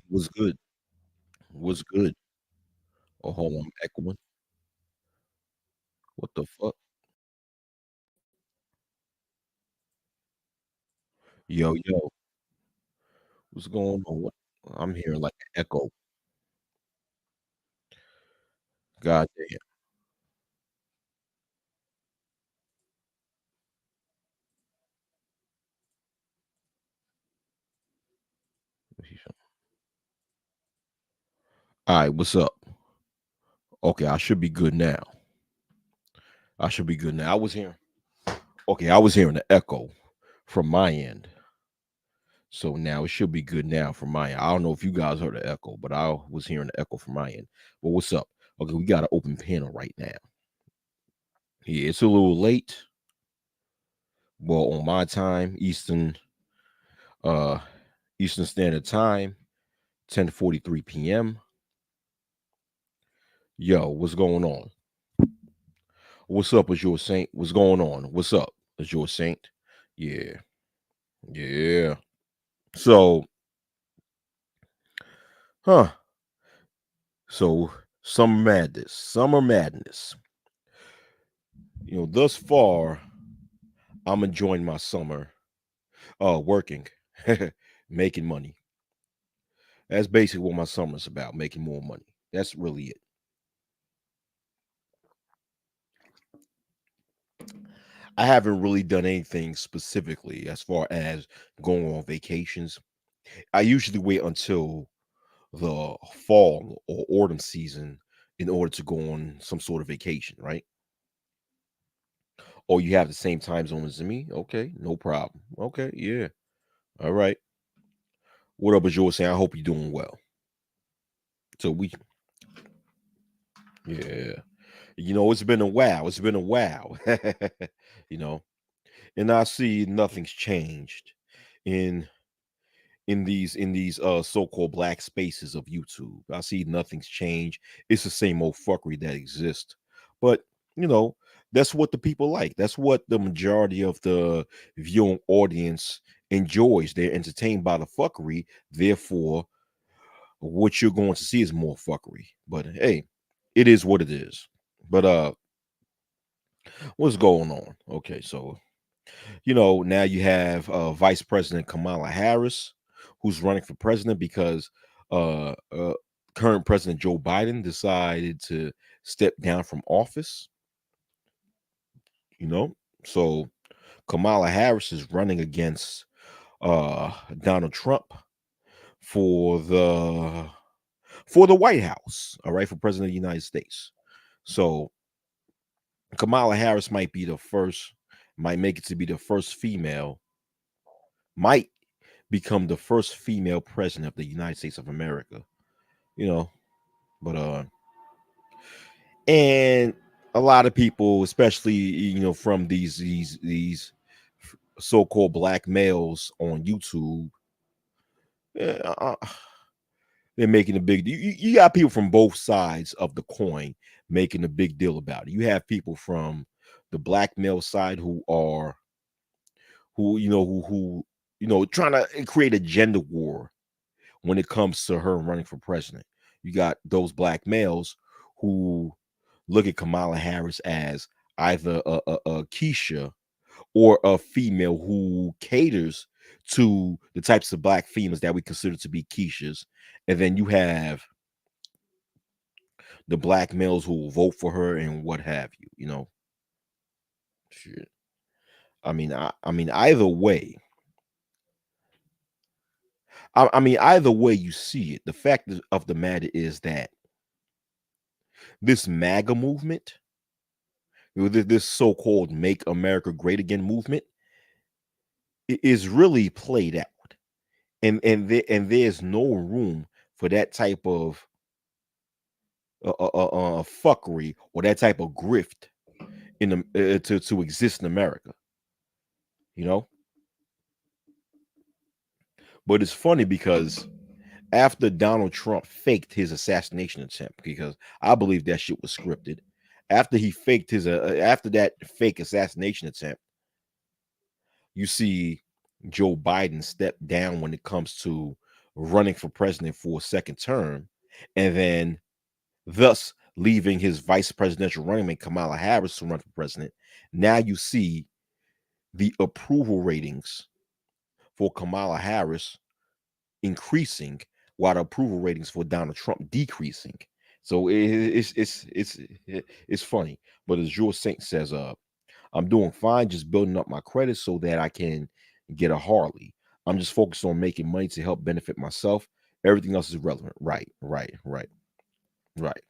What's good? What's good? Oh, hold on, I'm echoing. What the fuck? Yo, yo, what's going on? I'm hearing like an echo. God damn. All right, what's up? Okay, I should be good now. I should be good now. I was hearing the echo from my end. So now it should be good now from my end. I don't know if you guys heard the echo, but I was hearing the echo from my end. But what's up? Okay, we got an open panel right now. Yeah, it's a little late. Well, on my time, uh Eastern Standard Time, 10:43 p.m. Yo, what's going on? What's up, Azure Saint? What's going on? What's up, Azure Saint? Yeah, yeah. So, huh? So, summer madness. Thus far, I'm enjoying my summer. Working, making money. That's basically what my summer's about. Making more money. That's really it. I haven't really done anything specifically as far as going on vacations. I usually wait until the fall or autumn season in order to go on some sort of vacation, right? Oh, you have the same time zone as me? Okay, no problem. Okay, yeah. All right. What up, Azure saying? I hope you're doing well. So yeah. It's been a while. It's been a while. you know, and I see nothing's changed in in these so-called black spaces of YouTube. I see nothing's changed. It's the same old fuckery that exists. But you know, that's what the people like. That's what the majority of the viewing audience enjoys. They're entertained by the fuckery. Therefore, what you're going to see is more fuckery. But hey, it is what it is. But what's going on? Okay, so now you have Vice President Kamala Harris, who's running for president because uh, uh, current President Joe Biden decided to step down from office. You know, so Kamala Harris is running against Donald Trump for the White House. All right, for president of the United States. So Kamala Harris might make it to be the first female, might become the first female president of the United States of America. You know, but and a lot of people, especially from these so-called black males on YouTube, eh, they're making a big deal. You got people from both sides of the coin making a big deal about it. You have people from the black male side who trying to create a gender war when it comes to her running for president. You got those black males who look at Kamala Harris as either a Keisha or a female who caters to the types of black females that we consider to be Keishas. And then you have the black males who will vote for her and what have you. Shit. I mean, either way you see it, the fact of the matter is that this MAGA movement, this so-called "Make America Great Again" movement, is really played out, and there's no room for that type of fuckery or that type of grift to exist in America. You know, but it's funny because after Donald Trump faked his assassination attempt, because I believe that shit was scripted. After that fake assassination attempt, you see Joe Biden step down when it comes to running for president for a second term, and then thus leaving his vice presidential running mate Kamala Harris to run for president. Now you see the approval ratings for Kamala Harris increasing while the approval ratings for Donald Trump decreasing. So it's funny. But as George Saint says, I'm doing fine, just building up my credit so that I can get a Harley. I'm just focused on making money to help benefit myself. Everything else is irrelevant. Right, right, right, right.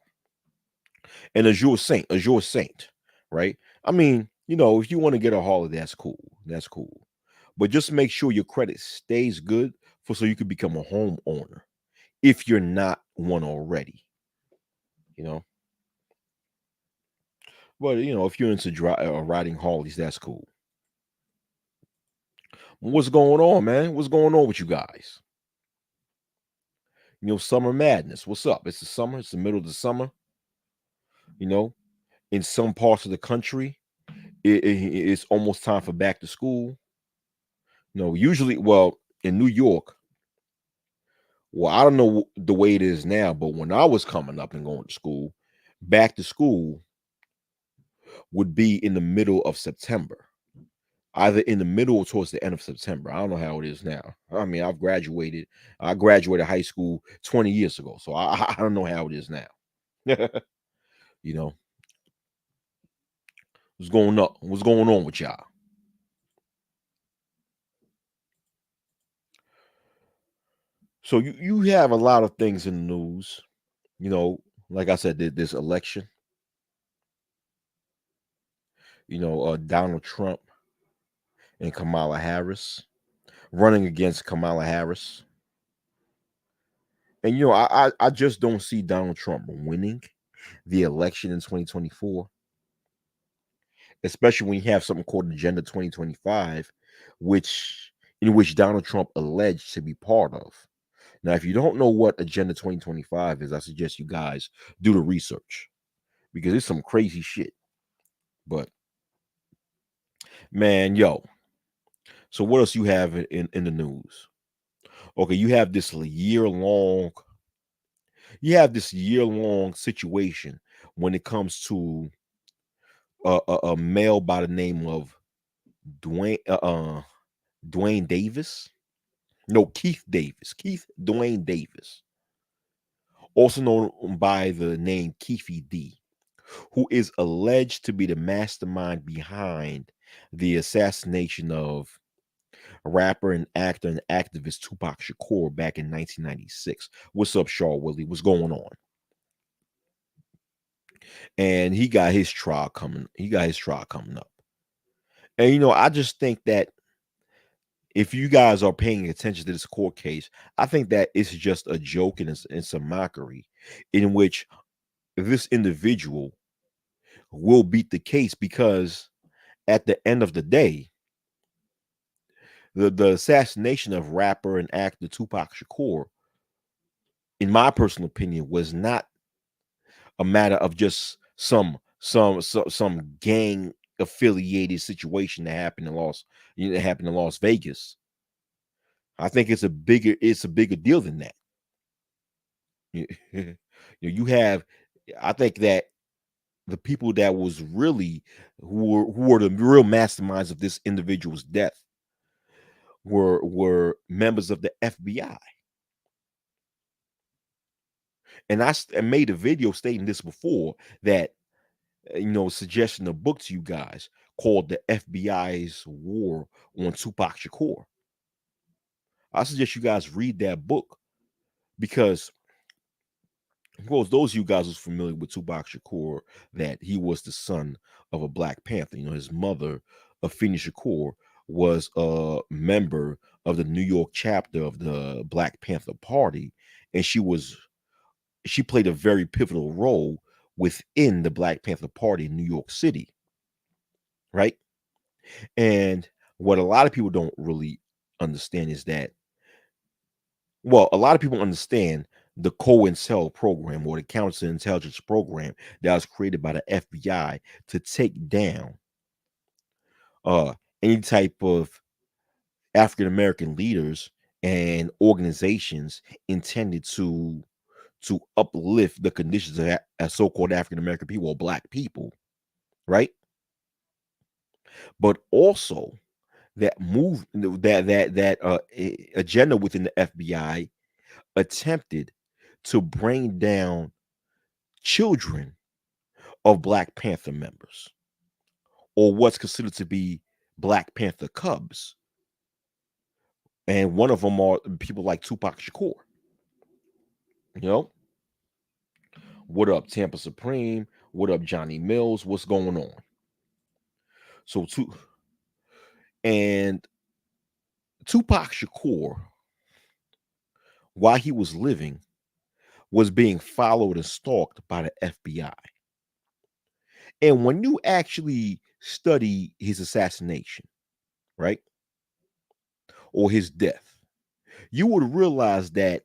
And Azure Saint, right? I mean, if you want to get a Harley, that's cool. That's cool. But just make sure your credit stays good for so you can become a homeowner if you're not one already, you know. But if you're into riding Harleys, that's cool. What's going on, man? What's going on with you guys? Summer madness. What's up? It's the summer. It's the middle of the summer. You know, in some parts of the country, it's almost time for back to school. Usually, well, in New York, well, I don't know the way it is now, but when I was coming up and going to school, back to school would be in the middle of September, either in the middle or towards the end of September. I don't know how it is now. I mean, I've graduated. I graduated high school 20 years ago, so I don't know how it is now. you know, what's going up? What's going on with y'all? So you have a lot of things in the news. Like I said, this election. Donald Trump and Kamala Harris running against Kamala Harris. And I just don't see Donald Trump winning the election in 2024, especially when you have something called Agenda 2025, in which Donald Trump alleged to be part of. Now, if you don't know what Agenda 2025 is, I suggest you guys do the research because it's some crazy shit. But man, yo, so what else you have in the news? Okay, you have this year long situation when it comes to a male by the name of Dwayne Dwayne Davis. No, Keith Davis. Keith Dwayne Davis, also known by the name Keefy D, who is alleged to be the mastermind behind the assassination of rapper and actor and activist Tupac Shakur back in 1996. What's up, Shaw Willie? What's going on? And he got his trial coming. He got his trial coming up. And I just think that if you guys are paying attention to this court case, I think that it's just a joke and it's a mockery in which this individual will beat the case because at the end of the day, the assassination of rapper and actor Tupac Shakur, in my personal opinion, was not a matter of just some gang affiliated situation that happened in Las Vegas. I think it's a bigger deal than that. You have, I think that the people that was really who were the real masterminds of this individual's death were members of the FBI. And I made a video stating this before that suggesting a book to you guys called "The FBI's War on Tupac Shakur." I suggest you guys read that book because, of course, those of you guys who's familiar with Tupac Shakur, that he was the son of a Black Panther. His mother, Afeni Shakur, was a member of the New York chapter of the Black Panther Party, and she played a very pivotal role within the Black Panther Party in New York City, right? And what a lot of people don't really understand is that, well, a lot of people understand the COINTEL program or the counterintelligence program that was created by the FBI to take down uh, any type of African American leaders and organizations intended to uplift the conditions of so-called African American people or black people, right? But also that move agenda within the FBI attempted to bring down children of Black Panther members or what's considered to be Black Panther cubs. And one of them are people like Tupac Shakur. You know, what up, Tampa Supreme? What up, Johnny Mills? What's going on? So, and Tupac Shakur, while he was living, was being followed and stalked by the FBI. And when you actually study his assassination, right, or his death, you would realize that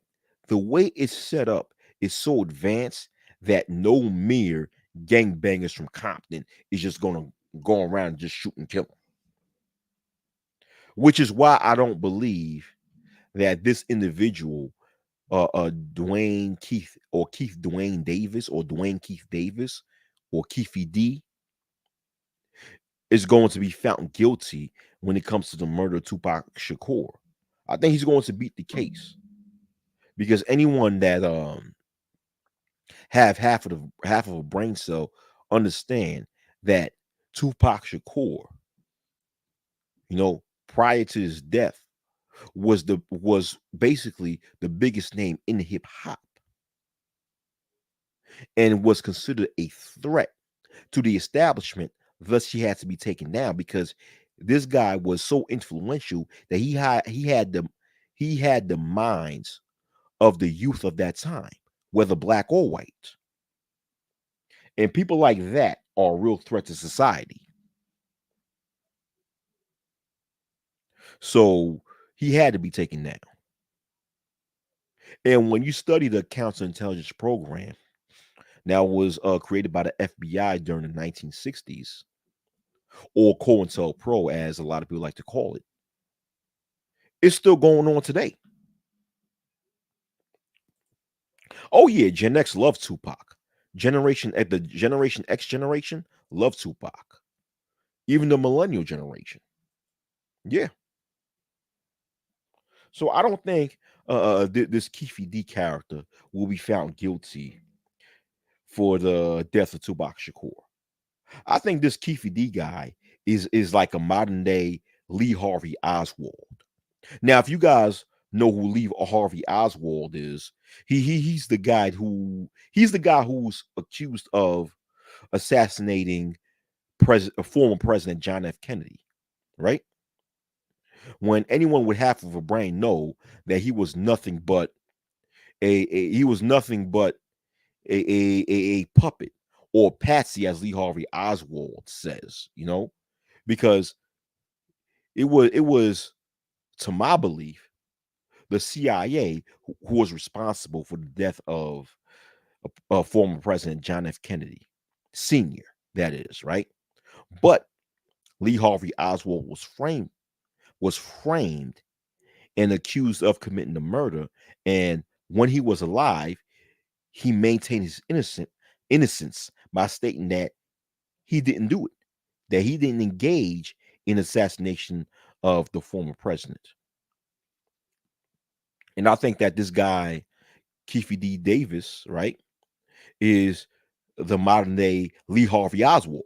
the way it's set up is so advanced that no mere gangbangers from Compton is just going to go around and just shoot and kill him. Which is why I don't believe that this individual, Dwayne Keith or Keith Dwayne Davis or Dwayne Keith Davis or Keefy D, is going to be found guilty when it comes to the murder of Tupac Shakur. I think he's going to beat the case because anyone that have half of a brain cell understand that Tupac Shakur, prior to his death, was basically the biggest name in hip hop and was considered a threat to the establishment. Thus, he had to be taken down because this guy was so influential that he had the minds of the youth of that time, whether black or white. And people like that are a real threat to society. So he had to be taken down. And when you study the counterintelligence program, now was created by the FBI during the 1960s, or COINTELPRO, as a lot of people like to call it, it's still going on today. Oh yeah, Gen X loves Tupac. The Generation X generation love Tupac. Even the millennial generation. Yeah. So I don't think this Keefe D character will be found guilty for the death of Tupac Shakur. I think this Keefe D guy is like a modern day Lee Harvey Oswald. Now, if you guys know who Lee Harvey Oswald is, he's the guy who's accused of assassinating former President John F. Kennedy, right? When anyone with half of a brain know that he was nothing but he was nothing but a puppet or patsy, as Lee Harvey Oswald says, because it was to my belief the CIA who was responsible for the death of former President John F. Kennedy, Sr., that is, right? But Lee Harvey Oswald was framed and accused of committing the murder. And when he was alive, he maintained his innocence by stating that he didn't do it, that he didn't engage in assassination of the former president. And I think that this guy, Keefe D. Davis, right, is the modern day Lee Harvey Oswald.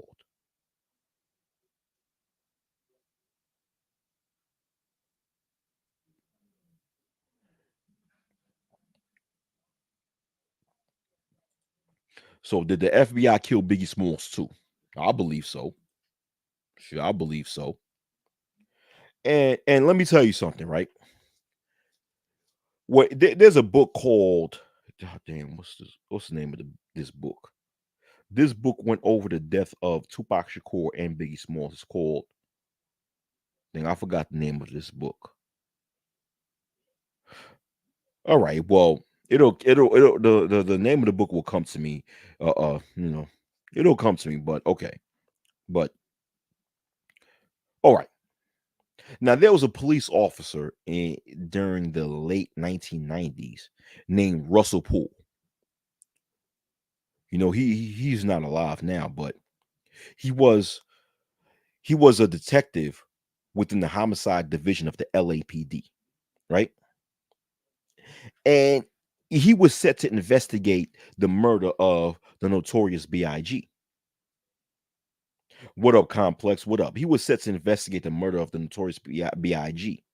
So did the FBI kill Biggie Smalls too? I believe so. Sure, I believe so. And let me tell you something, right? There's a book called, God damn, what's the name of this book? This book went over the death of Tupac Shakur and Biggie Smalls. It's called, dang, I forgot the name of this book. All right, well, it'll the name of the book will come to me. It'll come to me, but okay. But all right. Now there was a police officer during the late 1990s named Russell Poole. He's not alive now, but he was he was a detective within the homicide division of the LAPD, right? And he was set to investigate the murder of the notorious B.I.G. What up, Complex? What up? He was set to investigate the murder of the notorious B.I.G.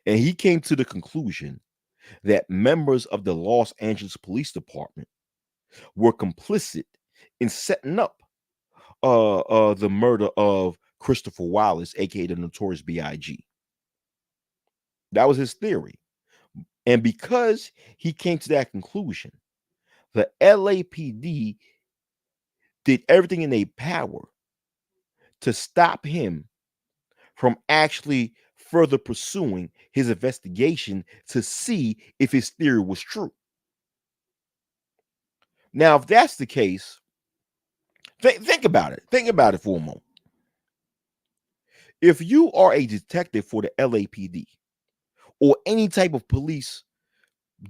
And he came to the conclusion that members of the Los Angeles Police Department were complicit in setting up the murder of Christopher Wallace, aka the notorious B.I.G. That was his theory. And because he came to that conclusion, the LAPD did everything in their power to stop him from actually further pursuing his investigation to see if his theory was true. Now, if that's the case, think about it. Think about it for a moment. If you are a detective for the LAPD or any type of police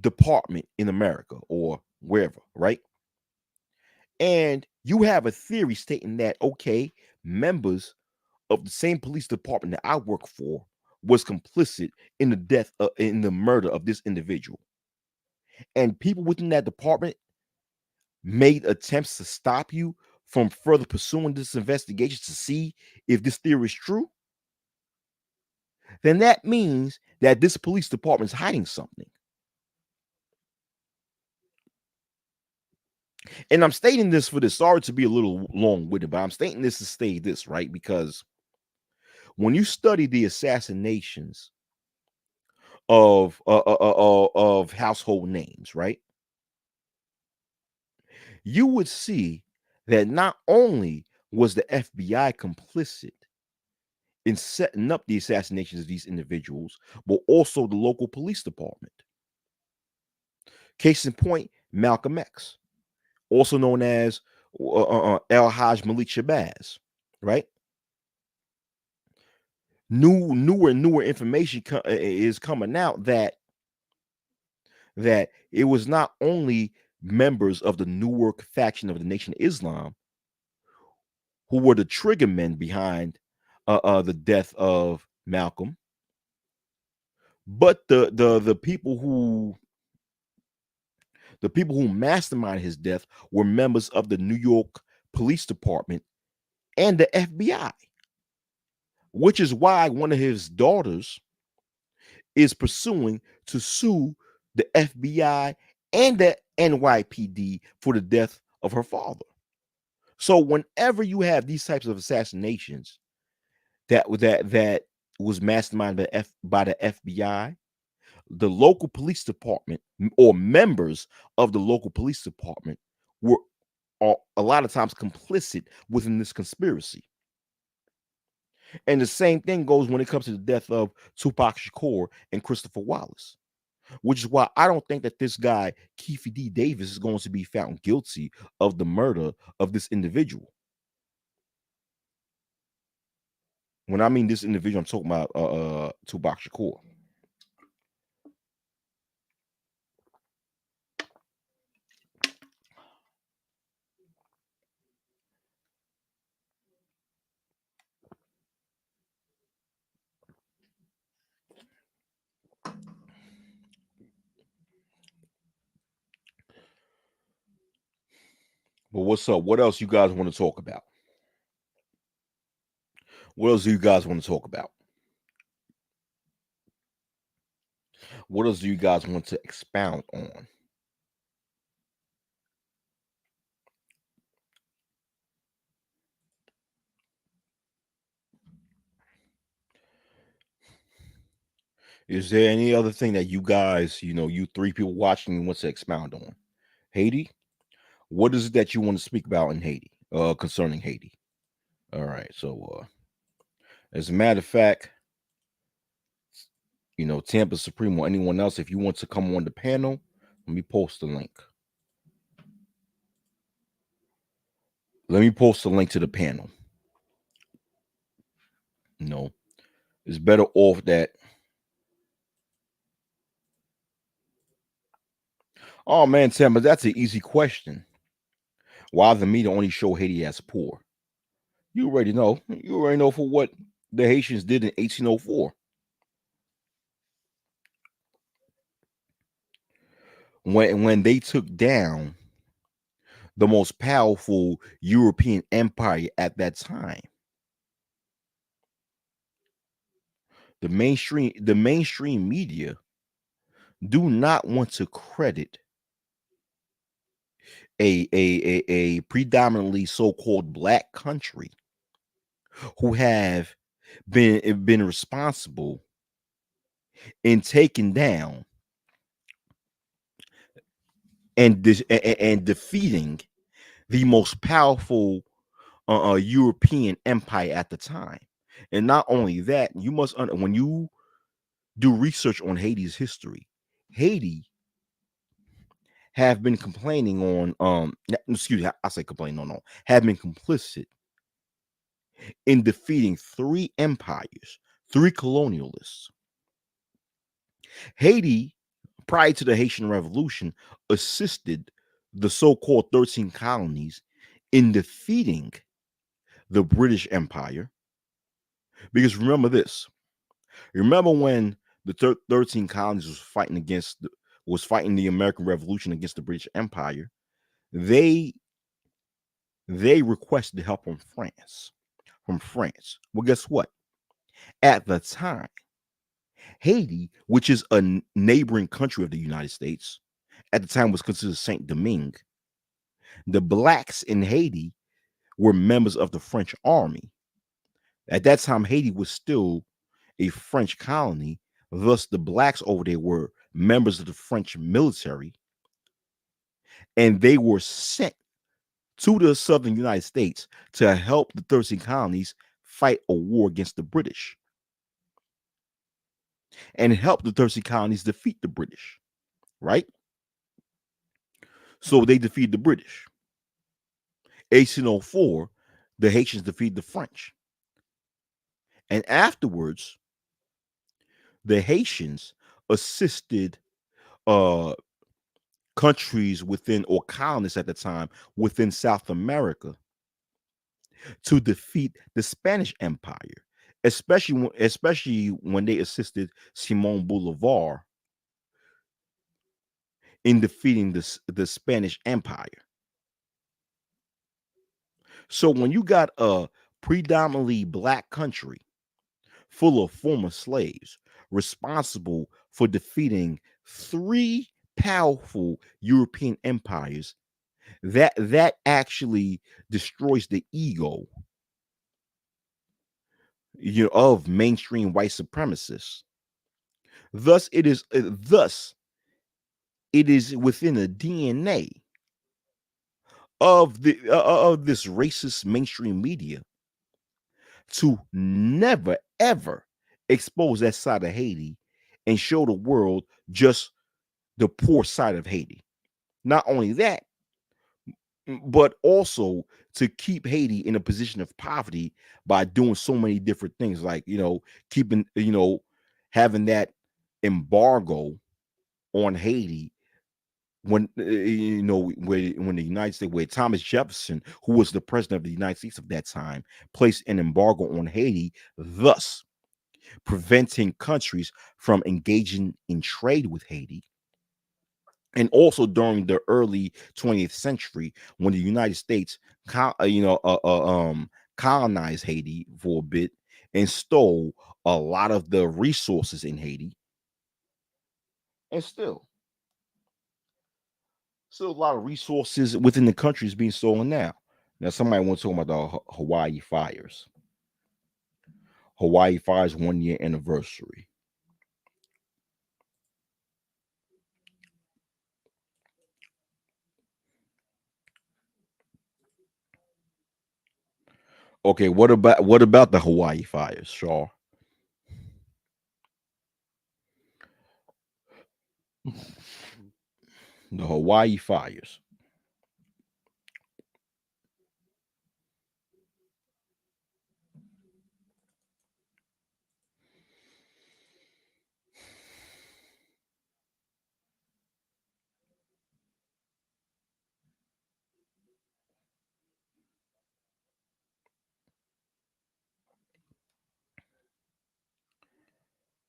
department in America or wherever, right? And you have a theory stating that, okay, members of the same police department that I work for was complicit in the in the murder of this individual. And people within that department made attempts to stop you from further pursuing this investigation to see if this theory is true, then that means that this police department is hiding something. And I'm stating this for this. Sorry to be a little long winded, but I'm stating this to say this, right? Because when you study the assassinations of household names, right, you would see that not only was the FBI complicit in setting up the assassinations of these individuals, but also the local police department. Case in point, Malcolm X, also known as El Haj Malik Shabazz, right? Newer information is coming out that it was not only members of the Newark faction of the Nation of Islam who were the trigger men behind the death of Malcolm, but the people who masterminded his death were members of the New York Police Department and the FBI, which is why one of his daughters is pursuing to sue the FBI and the NYPD for the death of her father. So whenever you have these types of assassinations that was masterminded by the FBI, the local police department or members of the local police department were a lot of times complicit within this conspiracy. And the same thing goes when it comes to the death of Tupac Shakur and Christopher Wallace, which is why I don't think that this guy, Keefe D. Davis, is going to be found guilty of the murder of this individual. When I mean this individual, I'm talking about Tupac Shakur. But what's up? What else you guys want to talk about? What else do you guys want to talk about? What else do you guys want to expound on? Is there any other thing that you guys, you three people watching want to expound on? Haiti? What is it that you want to speak about in Haiti? Concerning Haiti. All right. So as a matter of fact, Tampa Supreme or anyone else, if you want to come on the panel, let me post the link. Let me post the link to the panel. No. It's better off that. Oh man, Sam, but that's an easy question. Why the media only show Haiti as poor? You already know. You already know for what the Haitians did in 1804 when they took down the most powerful European empire at that time. The mainstream media do not want to credit a predominantly so-called black country who have been responsible in taking down and defeating the most powerful European empire at the time. And not only that, when you do research on Haiti's history, Haiti have been complaining on excuse me, I say complaining, no, have been complicit in defeating three empires, three colonialists. Haiti, prior to the Haitian Revolution, assisted the so-called 13 colonies in defeating the British Empire. Because remember this. Remember when the 13 colonies was fighting the American Revolution against the British Empire, they requested help from France. Well, guess what? At the time, Haiti, which is a neighboring country of the United States, at the time was considered Saint Domingue. The blacks in Haiti were members of the French army. At that time, Haiti was still a French colony. Thus, the blacks over there were members of the French military, and they were sent to the southern United States to help the 13 colonies fight a war against the British and help the 13 colonies defeat the British, right? So they defeated the British. 1804, the Haitians defeated the French. And afterwards, the Haitians assisted uh countries within or colonists at the time within South America to defeat the Spanish Empire, especially when they assisted Simon Bolivar in defeating the Spanish Empire. So when you got a predominantly black country full of former slaves responsible for defeating three powerful European empires, that actually destroys the ego of mainstream white supremacists. Thus it is within the DNA of this racist mainstream media to never ever expose that side of Haiti and show the world just the poor side of Haiti. Not only that, but also to keep Haiti in a position of poverty by doing so many different things, like keeping having that embargo on Haiti when the United States, where Thomas Jefferson, who was the president of the United States of that time, placed an embargo on Haiti, thus preventing countries from engaging in trade with Haiti. And also during the early 20th century, when the United States, colonized Haiti for a bit and stole a lot of the resources in Haiti, and still a lot of resources within the country is being stolen now. Now, somebody wants to talk about the Hawaii fires. Hawaii fires 1 year anniversary. Okay, what about the Hawaii fires, Shaw? The Hawaii fires.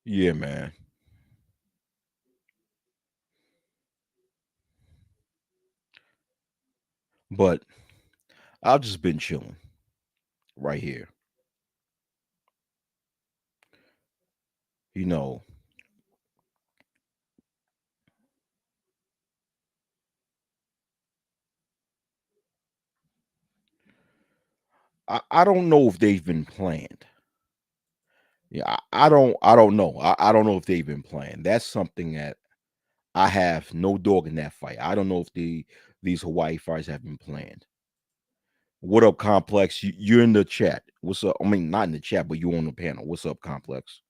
Yeah, man. But I've just been chilling right here. You know, I don't know if they've been planned. Yeah, I don't know. I don't know if they've been planned. That's something that I have no dog in that fight. I don't know if these Hawaii fights have been planned. What up, Complex? You're in the chat. What's up? I mean, not in the chat, but you on the panel. What's up, Complex?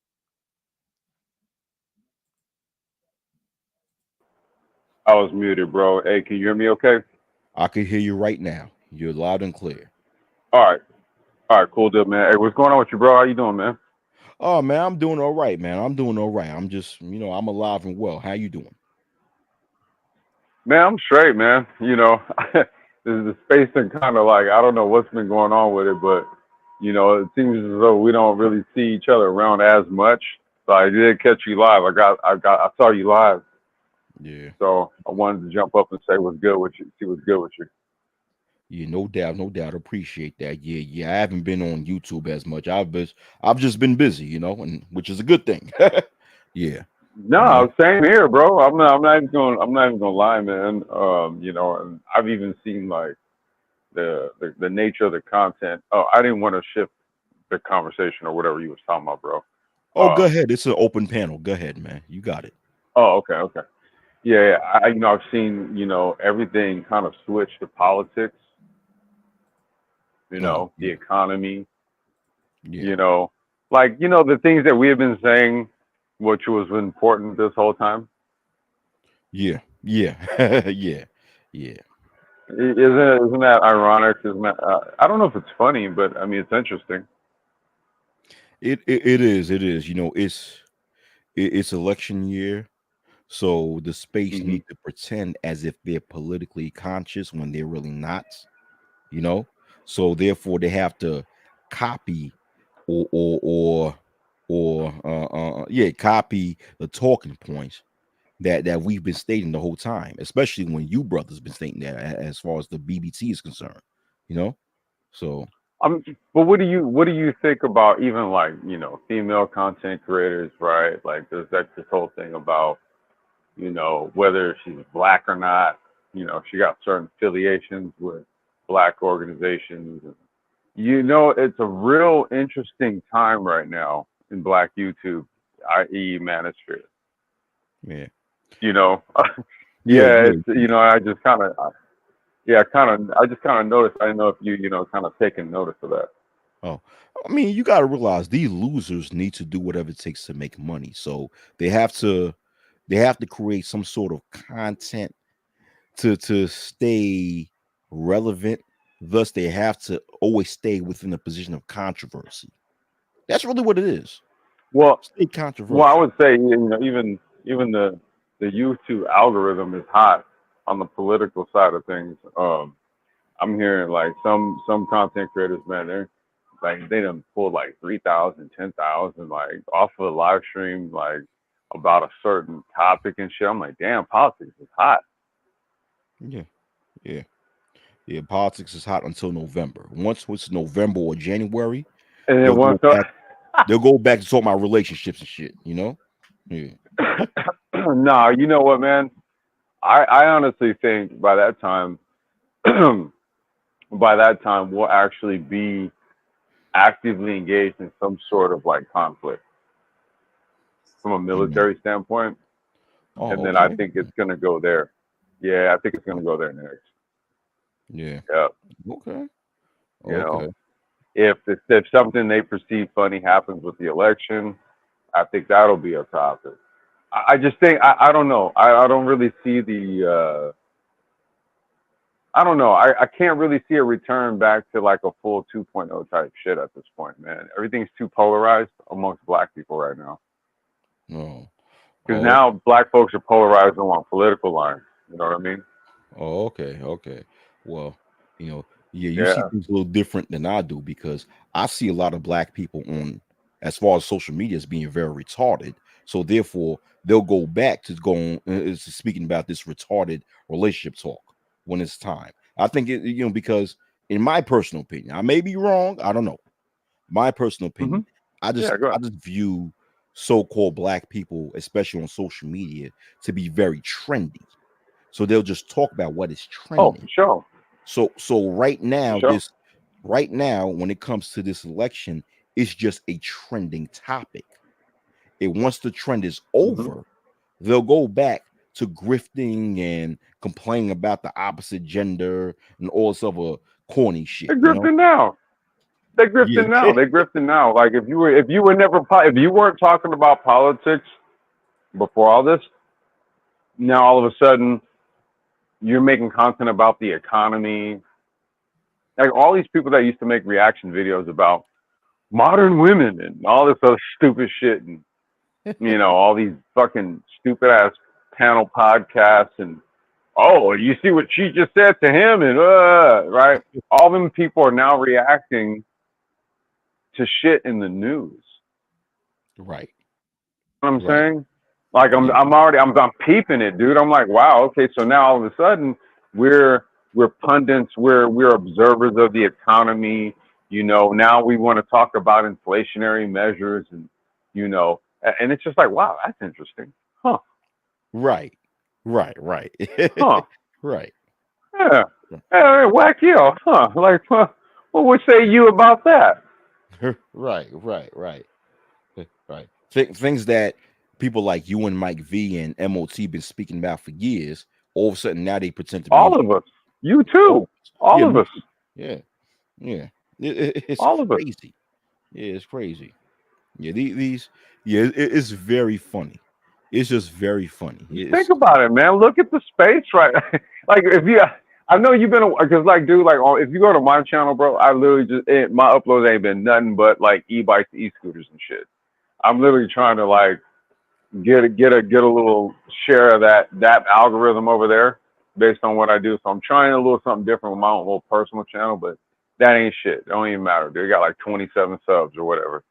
I was muted, bro. Hey, can you hear me okay? I can hear you right now. You're loud and clear. All right. All right, cool deal, man. Hey, what's going on with you, bro? How you doing, man? Oh man, I'm doing all right, man. I'm doing all right. I'm just, I'm alive and well. How you doing? Man, I'm straight, man. The space and kind of like I don't know what's been going on with it, but it seems as though we don't really see each other around as much. So I did catch you live. I saw you live. Yeah. So I wanted to jump up and say what's good with you. See what's good with you. Yeah, no doubt, no doubt. Appreciate that. Yeah, yeah. I haven't been on YouTube as much. I've just been busy, and which is a good thing. Yeah, you know. No, same here, bro. I'm not even gonna lie, man. And I've even seen like the nature of the content. Oh, I didn't want to shift the conversation or whatever you was talking about, bro. Oh, go Um, ahead. It's an open panel. Go ahead, man. You got it. oh, okay, okay, yeah, yeah. I've seen everything kind of switch to politics. Oh, The yeah, economy. yeah, You know, like the things that we have been saying, which was important this whole time. yeah, yeah, yeah, yeah. Isn't that ironic? Isn't that? I don't know if it's funny, but I mean it's interesting. It is. It is. It's election year, so the space Hmm. need to pretend as if they're politically conscious when they're really not. you know. So therefore, they have to copy or yeah, copy the talking points that we've been stating the whole time, especially when you brothers been stating that as far as the BBT is concerned, you know. So But what do you think about even like female content creators, right? Like there's this whole thing about whether she's black or not. She got certain affiliations with black organizations. It's a real interesting time right now in Black YouTube, i.e., Manosphere. yeah, You know, yeah, yeah, yeah. it's I just kind of yeah, I just kind of noticed. I didn't know if you kind of taken notice of that. Oh, I mean, you got to realize these losers need to do whatever it takes to make money. So they have to they have to create some sort of content to stay relevant. Thus, they have to always stay within a position of controversy. That's really what it is. Well, Stay Well, I controversial. would say even the YouTube algorithm is hot on the political side of things. I'm hearing like some content creators, man, they're like they done pulled like 3,000, 10,000, like off of a live stream like about a certain topic and shit. I'm like, damn, politics is hot. Yeah, yeah, yeah. Politics is hot until November. Once it's November or January, And then they'll once go back. They'll go back to talk about relationships and shit. Yeah, nah, you know what, man? I honestly think by that time, we'll actually be actively engaged in some sort of like conflict from a yeah. military standpoint, and Oh, then I okay. think it's gonna go there. Yeah, I think it's gonna go there next. Yeah. Yeah, Okay. you know, Okay. if something they perceive funny happens with the election, I think that'll be a topic. I just think I don't know. I don't really see the. I don't know. I can't really see a return back to like a full 2.0 type shit at this point, man. Everything's too polarized amongst black people right now. Oh. Because Oh. now black folks are polarized along political lines. You know what I mean? Oh, okay, okay. Well, yeah, you see Yeah. things a little different than I do because I see a lot of black people on as far as social media as being very retarded. So therefore, they'll go back to going is speaking about this retarded relationship talk when it's time. I think because in my personal opinion, I may be wrong. I don't know. My personal Hmm. opinion, I Yeah, just go I ahead. just view so-called black people, especially on social media, to be very trendy. So they'll just talk about what is Oh, trending. for sure, So for sure. right now when it comes to this election, it's just a trending topic. And once the trend is Hmm. over, they'll go back to grifting and complaining about the opposite gender and all this other corny shit, They're grifting now. They're grifting Yeah. now. They're grifting now. Like if you weren't talking about politics before all this, now all of a sudden you're making content about the economy. Like all these people that used to make reaction videos about modern women and all this other stupid shit, and all these fucking stupid ass panel podcasts, and oh, you see what she just said to him, and right, all them people are now reacting to shit in the news. Right. You know what I'm Right. saying? Like Yeah. I'm peeping it, dude. I'm like, wow, okay, so now all of a sudden we're pundits, we're observers of the economy. Now we want to talk about inflationary measures, and and it's just like, wow, that's interesting, huh? Right. Right. Right. Huh? right. Yeah. Hey, Wacky, huh? Like, huh? What would say you about that? Right. Right. Right. Right. Things that people like you and Mike V and MOT been speaking about for years, all of a sudden now they pretend to be All of us, you oh too, yeah, all of me us, too. Yeah. Yeah. It's all of us. crazy. Yeah, it's crazy. Yeah, these yeah, it's very funny. It's just very funny. Think about it, man. Look at the space, right? Like if you, I know you've been because like, dude, like if you go to my channel, bro, I literally my uploads ain't been nothing but like e-bikes, e-scooters, and shit. I'm literally trying to like get a little share of that algorithm over there based on what I do. So I'm trying a little something different with my own little personal channel, but that ain't shit. It don't even matter. They got like 27 subs or whatever.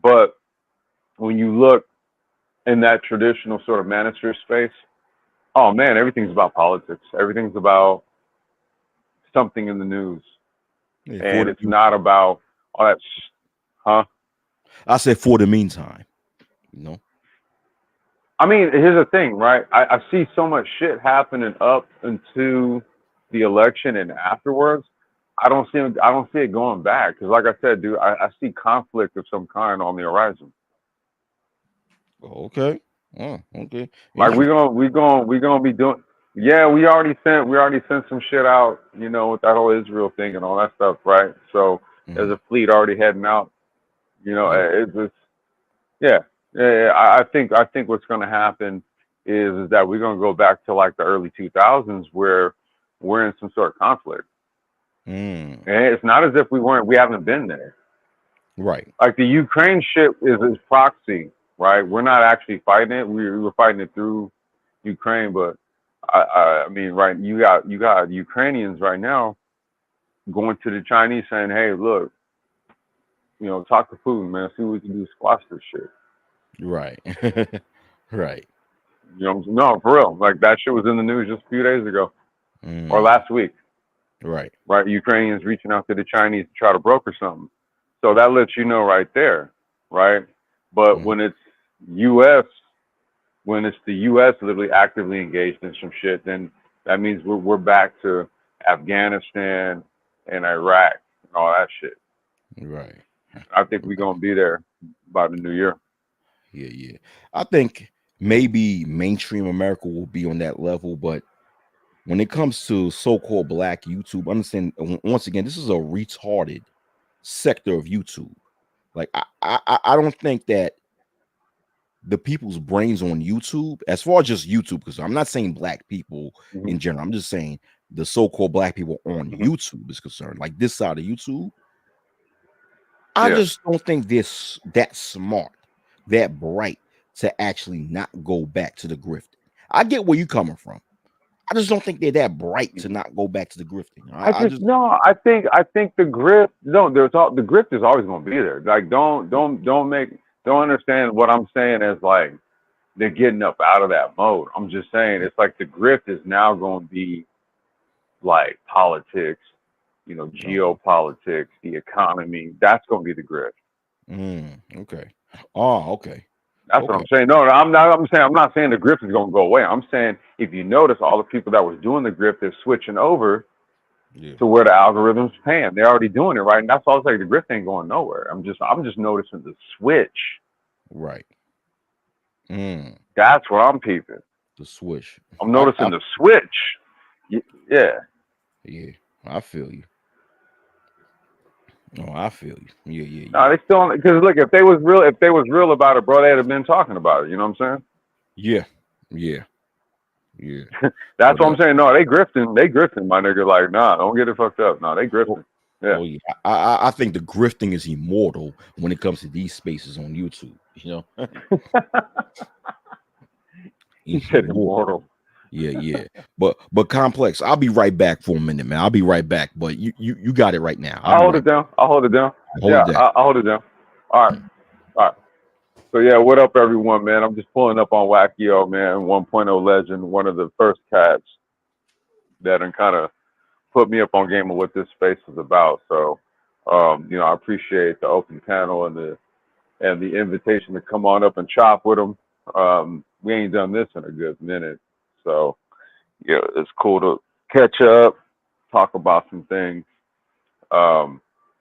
But when you look in that traditional sort of manosphere space, oh man, everything's about politics. Everything's about something in the news, yeah, for and the it's not about all that. Huh? I said for the meantime, you know. I mean, here's the thing, right? I see so much shit happening up into the election and afterwards. I don't see it going back because, like I said, dude, I see conflict of some kind on the horizon. Oh, okay. Oh, okay. Like Interesting. we gonna be doing. Yeah, we already sent some shit out, with that whole Israel thing and all that stuff, right? So there's Hmm. a fleet already heading out. Yeah. It's just yeah, yeah. I think what's gonna happen is that we're gonna go back to like the early 2000s where we're in some sort of conflict, Mm. and it's not as if we haven't been there. Right. Like the Ukraine shit is proxy, right? We're not actually fighting it. We were fighting it through Ukraine, but I mean, right? You got Ukrainians right now going to the Chinese saying, "Hey, look, talk to Putin, man. See what we can do to squash this shit." Right. right. No, for real. Like that shit was in the news just a few days ago or Mm. last week, Right. right? Ukrainians reaching out to the Chinese to try to broker something. So that lets you know right there, right? But Mm. U.S. when it's the U.S. literally actively engaged in some shit, then that means we're back to Afghanistan and Iraq and all that shit. Right. I think we're Right. gonna be there by the new year. Yeah. Yeah. I think maybe mainstream America will be on that level, but when it comes to so-called black YouTube, understand once again, this is a retarded sector of YouTube. Like I don't think that the people's brains on YouTube, as far as just YouTube, because I'm not saying black people Hmm. in general, I'm just saying the so-called black people on Hmm. YouTube is concerned, like this side of YouTube. I Yeah, just don't think this that smart, that bright to actually not go back to the grifting. I get where you coming from. I just don't think they're that bright to not go back to the grifting. I I just just no. I think the grift. No, the grift is always gonna be there. Like don't make Don't understand what I'm saying as like they're getting up out of that mode. I'm just saying it's like the grift is now going to be like politics, Okay. geopolitics, the economy. That's going to be the grift. Okay. Oh, okay. That's what Okay. I'm saying. No, I'm not. I'm not saying the grift is going to go away. I'm saying if you notice, all the people that was doing the grift, they're switching over Yeah. to where the algorithm's paying. They're already doing it right, and that's all. It's like the grift ain't going nowhere. I'm just noticing the switch. Right. Mm. That's what I'm peeping. The swish. I'm I noticing the switch. Yeah. yeah. I feel you. Oh, I feel you. Yeah, yeah, No, yeah. they still because look, if they was real about it, bro, they'd have been talking about it. You know what I'm Yeah. Yeah. Yeah. saying? That's But what I'm saying. No, they grifting, my nigga. Like, nah, don't get it fucked up. No, they oh, grifting. Yeah. oh yeah. I think the grifting is immortal when it comes to these spaces on YouTube. He said Immortal. immortal. Yeah, yeah. But complex. I'll be right back for a minute, man. I'll be right back. But you got it right now. I'll I'll be hold right it down. I'll hold it down. back. Hold Yeah, it down. I'll hold it down. All right. All right. So yeah, what up, everyone, man? I'm just pulling up on Wacky, man. 1.0 legend, one of the first cats that kind of put me up on game of what this space is about. So, I appreciate the open panel and the invitation to come on up and chop with them. We ain't done this in a good minute, so yeah, it's cool to catch up, talk about some things.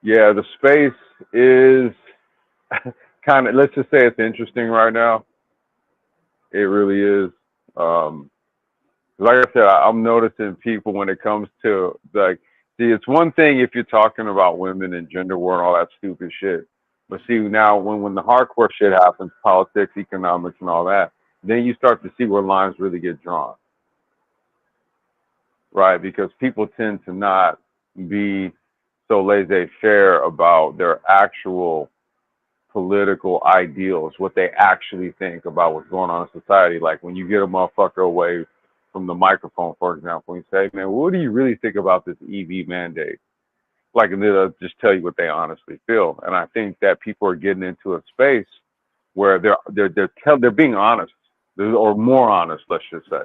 Yeah, the space is kind of, let's just say it's interesting right now. It really is. Um, like I said, I'm noticing people when it comes to like, see, it's one thing if you're talking about women and gender war and all that stupid shit, but see now when the hardcore shit happens, politics, economics, and all that, then you start to see where lines really get drawn, right? Because people tend to not be so laissez-faire about their actual political ideals, what they actually think about what's going on in society. Like when you get a motherfucker away from the microphone, for example, and you say, man, what do you really think about this EV mandate? Like, and they'll just tell you what they honestly feel. And I think that people are getting into a space where they're being honest, or more honest, let's just say.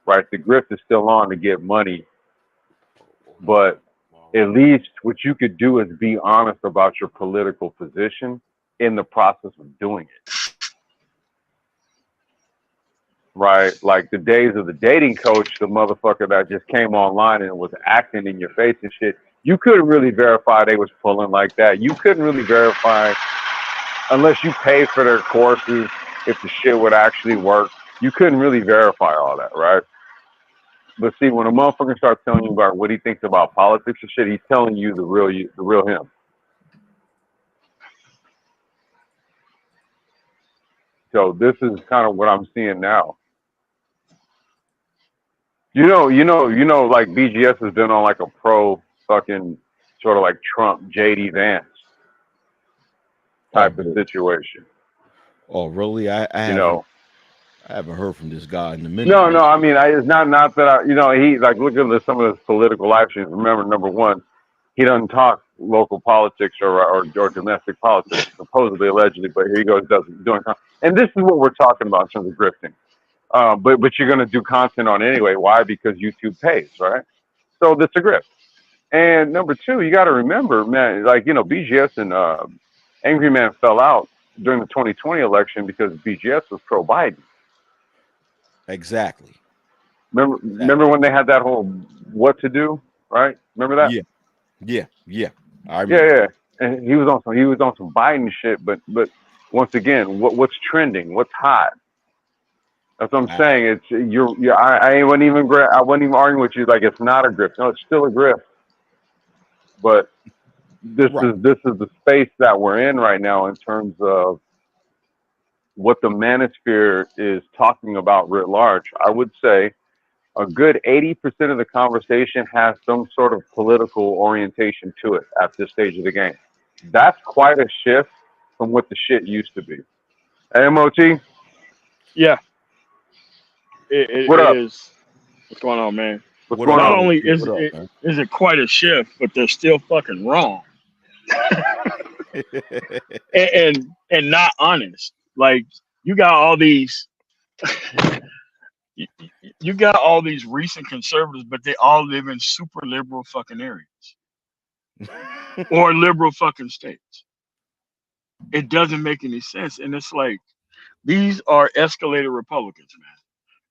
Right? The grift is still on to get money, but at least what you could do is be honest about your political position in the process of doing it. Right? Like the days of the dating coach, the motherfucker that just came online and was acting in your face and shit, you couldn't really verify they was pulling like that. You couldn't really verify unless you paid for their courses if the shit would actually work. You couldn't really verify all that, right? But see, when a motherfucker starts telling you about what he thinks about politics and shit, he's telling you the real him. So this is kind of what I'm seeing now. Like BGS has been on like a pro fucking sort of like Trump JD Vance Oh, type of situation. oh, really? I You haven't know, I haven't heard from this guy in a minute, no, man. no. I mean, it's not that he like look at some of his political live streams. Remember, number one, he doesn't talk local politics or domestic politics, supposedly, allegedly. But here he goes, doing, and this is what we're talking about in terms of grifting. But you're gonna do content on it anyway. Why? Because YouTube pays, right? So that's a grift. And number two, you got to remember, man, like BGS and Angry Man fell out during the 2020 election because BGS was pro Biden. Exactly. Remember Exactly. when they had that whole what to do, right? Remember that? Yeah. Yeah. Yeah. I Yeah, remember. yeah. And he was on some Biden shit, but once again, what's trending? What's hot? That's what I'm I, saying. It's I wasn't even arguing with you like it's not a grift. No, it's still a grift. But this right. is this is the space that we're in right now in terms of what the manosphere is talking about writ large. I would say a good 80% of the conversation has some sort of political orientation to it at this stage of the game. That's quite a shift from what the shit used to be. Hey, MOT, Yeah, it what up? is. What's going on, man? What's What going up, Not on? only MOT? is What up, it man? is it quite a shift, but they're still fucking wrong. and not honest. Like you got all these you, you got all these recent conservatives, but they all live in super liberal fucking areas or liberal fucking states. It doesn't make any sense. And it's like these are escalated Republicans, man.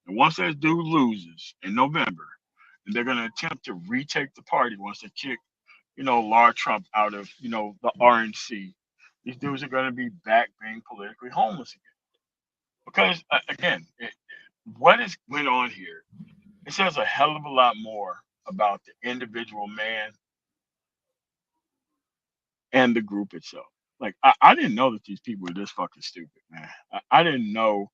And once that dude loses in November, and they're gonna attempt to retake the party once they kick, Lord Trump out of, the RNC, these dudes are gonna be back being politically homeless again. Because again, what is went on here? It says a hell of a lot more about the individual man and the group itself. Like I didn't know that these people were this fucking stupid, man. I didn't know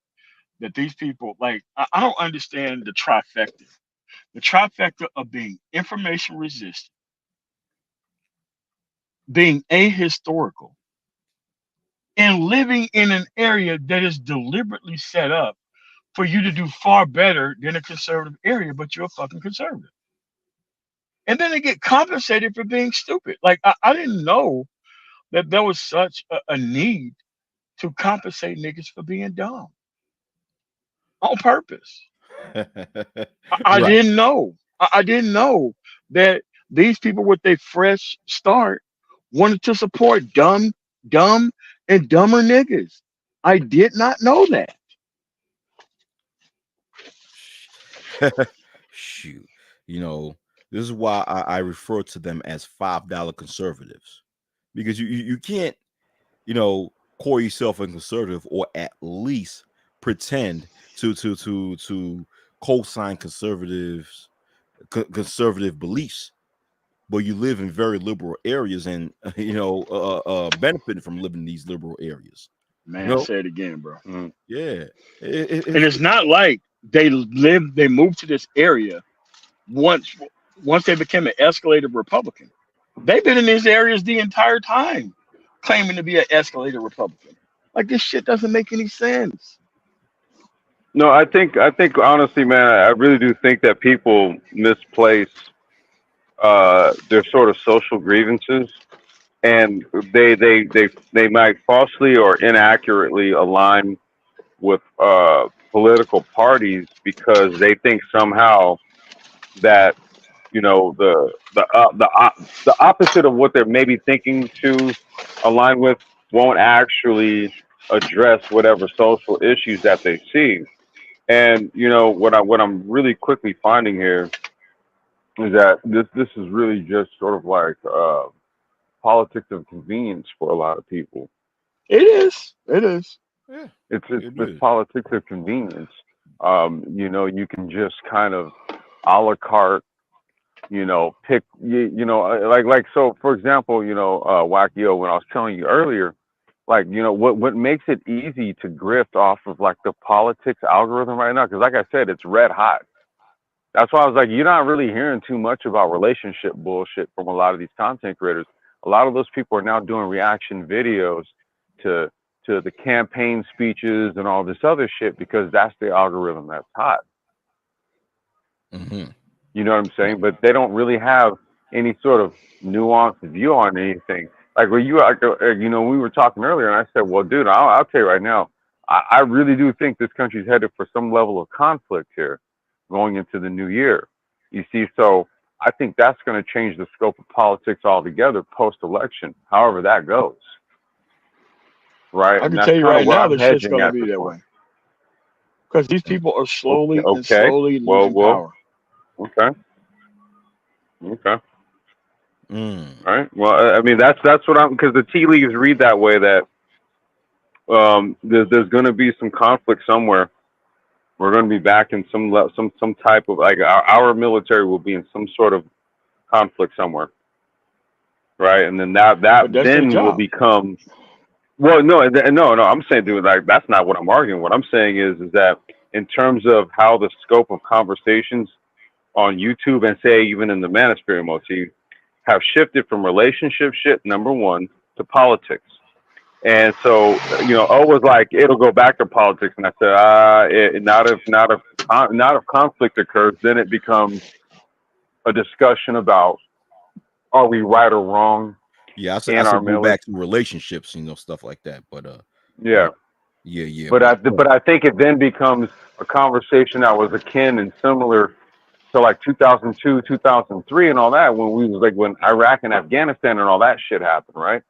that these people like I don't understand the trifecta. The trifecta of being information resistant, being ahistorical, and living in an area that is deliberately set up for you to do far better than a conservative area, but you're a fucking conservative. And then they get compensated for being stupid. Like I didn't know that there was such a need to compensate niggas for being dumb on purpose. I Right. didn't know. I didn't know that these people with a fresh start wanted to support dumb, and dumber niggas. I did not know that. Shoot. You know, this is why I refer to them as $5 conservatives. Because you can't, call yourself a conservative or at least pretend to co-sign conservative beliefs, but you live in very liberal areas and benefiting from living in these liberal areas. Man, say it again, bro. Yeah, And it's not like they moved to this area once once they became an escalated Republican. They've been in these areas the entire time, claiming to be an escalated Republican. Like this shit doesn't make any sense. No, I think honestly, man, I really do think that people misplace their sort of social grievances, and they might falsely or inaccurately align with political parties because they think somehow that the opposite of what they're maybe thinking to align with won't actually address whatever social issues that they see. And what I'm really quickly finding here is that this is really just sort of like politics of convenience for a lot of people. It is. It is. yeah, It's is. politics of convenience. You can just kind of a la carte, pick like so. For example, Wacky, when I was telling you earlier, like what makes it easy to grift off of like the politics algorithm right now, because like I said, it's red hot. That's why I was like, you're not really hearing too much about relationship bullshit from a lot of these content creators. A lot of those people are now doing reaction videos to the campaign speeches and all this other shit because that's the algorithm that's hot. Mm-hmm. You know what I'm saying? But they don't really have any sort of nuanced view on anything. Like when we were talking earlier, and I said, well, dude, I'll tell you right now, I really do think this country's headed for some level of conflict here going into the new year. You see, so I think that's going to change the scope of politics altogether post-election, however that goes, right? I And can that's tell you kind of right where now, I'm this shit's hedging going to at be this that point. way because these Mm. people are Okay, slowly and okay, slowly well, losing power. okay, okay. Mm. All right. Well, I mean, that's what I'm because the tea leaves read that way that there's going to be some conflict somewhere. We're going to be back in some type of like our military will be in some sort of conflict somewhere, right? And then that But that's their then will job. become well, no, no. I'm saying, dude, like that's not what I'm arguing. What I'm saying is that in terms of how the scope of conversations on YouTube and say even in the Manosphere motif have shifted from relationship shit number one to politics. And so, O was like, it'll go back to politics, and I said, not if conflict occurs, then it becomes a discussion about are we right or wrong, Yeah, I in our said go military. back to relationships, stuff like that. Yeah, Yeah, yeah, but I think it then becomes a conversation that was akin and similar to like 2002, 2003, and all that when we was like when Iraq and Afghanistan and all that shit happened, right?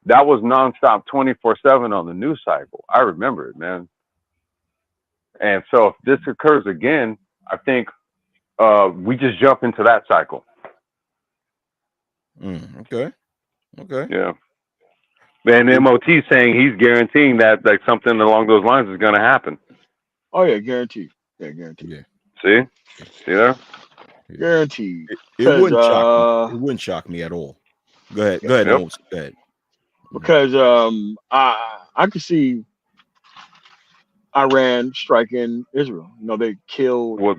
That was nonstop, 24/7 on the news cycle. I remember it, man. And so if this occurs again, I think we just jump into that cycle. okay, okay. Yeah. And It, MOT saying he's guaranteeing that like something along those lines is going to happen. Oh yeah, guaranteed. Yeah, guaranteed. yeah, See, yeah, see there? yeah. Guaranteed. It Cause wouldn't shock me. It wouldn't shock me at all. Go ahead, go ahead, Yep. almost go ahead. Mhm. because I could see Iran striking Israel. They killed Well,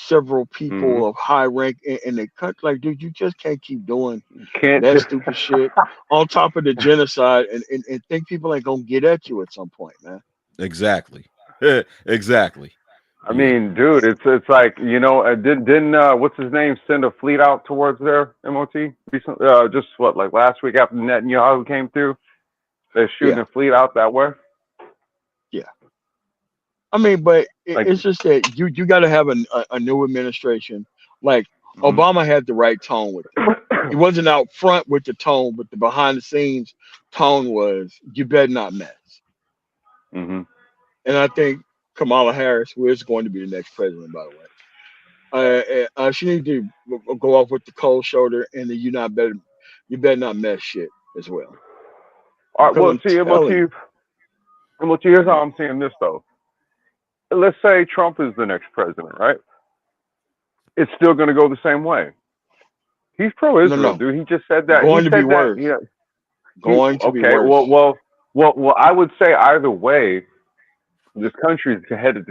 several mm-hmm. people of high rank, and they cut like, dude, you just can't keep doing Can't. that stupid shit on top of the genocide, and think people ain't gonna get at you at some point, man. Exactly, exactly. I Yeah. mean, dude, it's like didn't what's his name send a fleet out towards there? MOT recently, just what like last week after Netanyahu came through, they're shooting Yeah, a fleet out that way. yeah. I mean, but Like, it's just that you got to have a new administration. Like hmm Obama had the right tone with it. He wasn't out front with the tone, but the behind the scenes tone was, you better not mess. hmm And I think Kamala Harris, who is going to be the next president, by the way, she need to go off with the cold shoulder, and then you better not mess shit as well. all right. Because Well, I'm see, telling you, MOT. Here's how I'm seeing this though. Let's say Trump is the next president, right? It's still going to go the same way. He's no, pro-Israel, no, dude. He just said that. He going to be said that. worse. He Going to be okay. worse. Well. I would say either way, this country is headed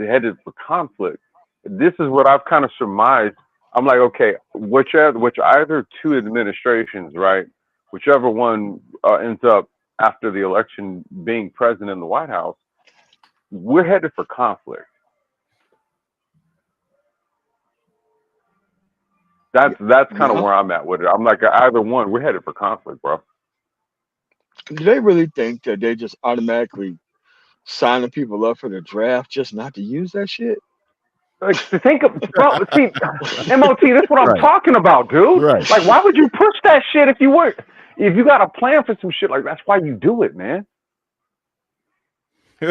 for conflict. This is what I've kind of surmised. I'm like, okay, which either two administrations, right? Whichever one ends up after the election being president in the White House, we're headed for conflict. That's kind of Yeah. where I'm at with it. I'm like either one, we're headed for conflict, bro. Do they really think that they just automatically signing people up for the draft just not to use that shit? Like to think of, bro. See, MOT. That's what I'm Right, talking about, dude. right. Like, why would you push that shit if you weren't? If you got a plan for some shit, like that's why you do it, man.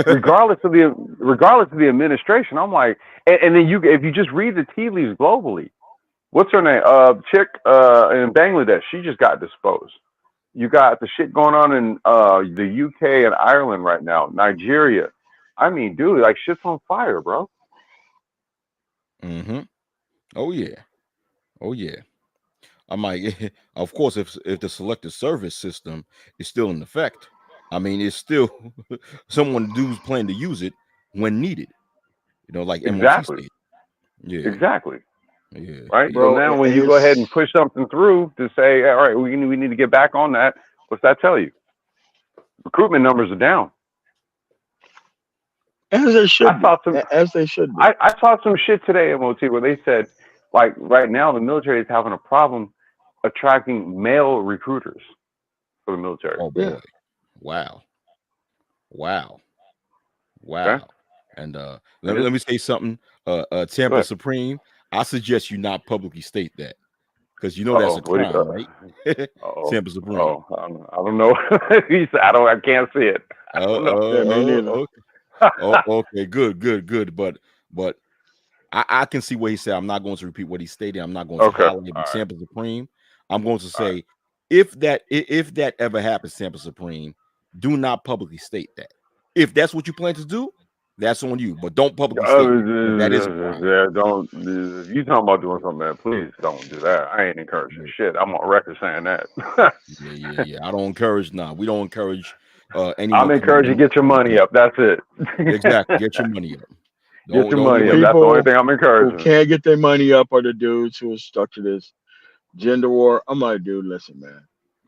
Regardless of the administration, I'm like, and then if you just read the tea leaves globally, what's her name? Chick in Bangladesh, she just got disposed. You got the shit going on in the UK and Ireland right now, Nigeria. I mean, dude, like shit's on fire, bro. hmm Oh yeah, oh yeah. I'm like, of course, if the selective service system is still in effect, I mean, it's still someone dudes plan to use it when needed. Like MOT Exactly, stated. Yeah, exactly. yeah, Right. So yeah. Bro, now when you go ahead and it's push something through to say, all right, we need to get back on that. What's that tell you? Recruitment numbers are down. as they I should be, saw some. as they should be. I saw some shit today, MOT, where they said, like, right now the military is having a problem attracting male recruiters for the military. Oh Yeah. boy, wow, wow, Okay. wow. And And let it's me say something. go Tampa ahead. Supreme. I suggest you not publicly state that because Uh that's oh. a What do you, crime, right? oh. Tampa Supreme. Oh. I don't know. He said, I can't see it. I Uh, don't know. Yeah, me neither. okay. Oh, okay, good, good, good. But I can see what he said. I'm not going to repeat what he stated. I'm not going to Okay. highlight All the right. Tampa Supreme. I'm going to All right. say if that ever happens, Tampa Supreme, do not publicly state that. If that's what you plan to do, that's on you. But don't publicly state it because that is a crime. Yeah, don't. If you talking about doing something, man, please don't do that. I ain't encouraging Yeah, shit. I'm on record saying that. yeah, yeah, yeah. I don't encourage. Nah, we don't encourage anyone I'm encouraging committing. you get your money up. That's it. Exactly. Get your money up. Get your The money up. Don't. That's the only people thing I'm who encouraging. can't get their money up are the dudes who are stuck to this gender war. I'm like, dude, listen, man.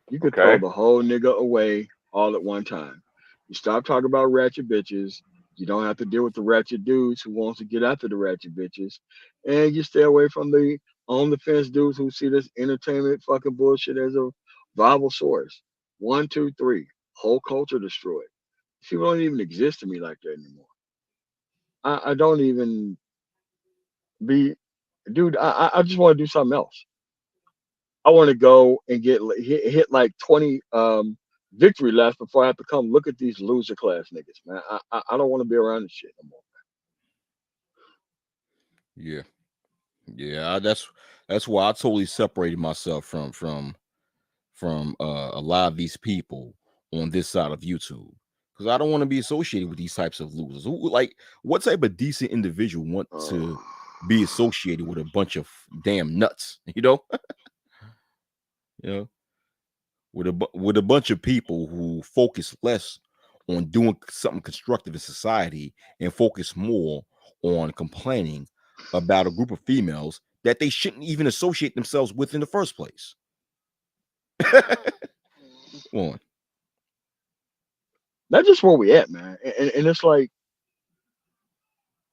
You could throw Okay. the whole nigga away all at one time. You stop talking about ratchet bitches. You don't have to deal with the ratchet dudes who wants to get after the ratchet bitches. And you stay away from the on the fence dudes who see this entertainment fucking bullshit as a Bible source. 1, 2, 3. Whole culture destroyed. People don't even exist to me like that anymore. I don't even be, dude. I just want to do something else. I want to go and hit like 20 victory laps before I have to come look at these loser class niggas, man. I don't want to be around this shit no more. Yeah, yeah. That's why I totally separated myself from a lot of these people on this side of YouTube, because I don't want to be associated with these types of losers. Who, like, what type of decent individual want to be associated with a bunch of damn nuts? You know, you know, with a bunch of people who focus less on doing something constructive in society and focus more on complaining about a group of females that they shouldn't even associate themselves with in the first place. On. That's just where we at, man. And it's like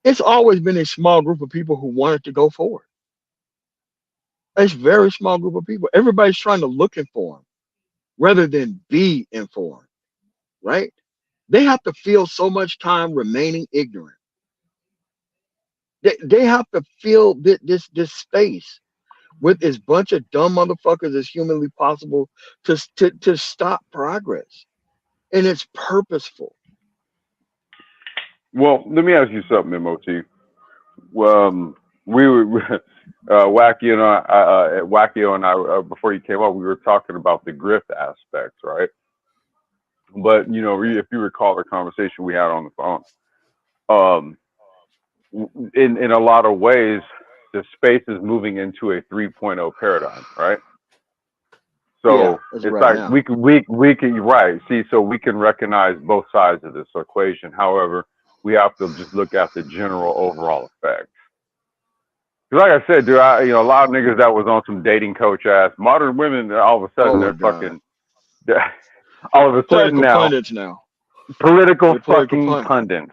it's always been a small group of people who wanted to go forward. It's a very small group of people. Everybody's trying to look informed rather than be informed, right? They have to feel so much time remaining ignorant. They have to fill this space with as bunch of dumb motherfuckers as humanly possible to stop progress. And it's purposeful. Well, let me ask you something, MOT. We were Wacky and I before you came up, we were talking about the grift aspects, right? But you know, if you recall the conversation we had on the phone, um, in a lot of ways, the space is moving into a 3.0 paradigm, right? Yeah, So that's it's right like now. we can right see, so we can recognize both sides of this equation. However, we have to just look at the general overall effect. Like I said, dude, a lot of niggas that was on some dating coach ass modern women, all of a Oh sudden my they're God. fucking, all of a sudden Political now pundits now. political They're political fucking pundits. pundits.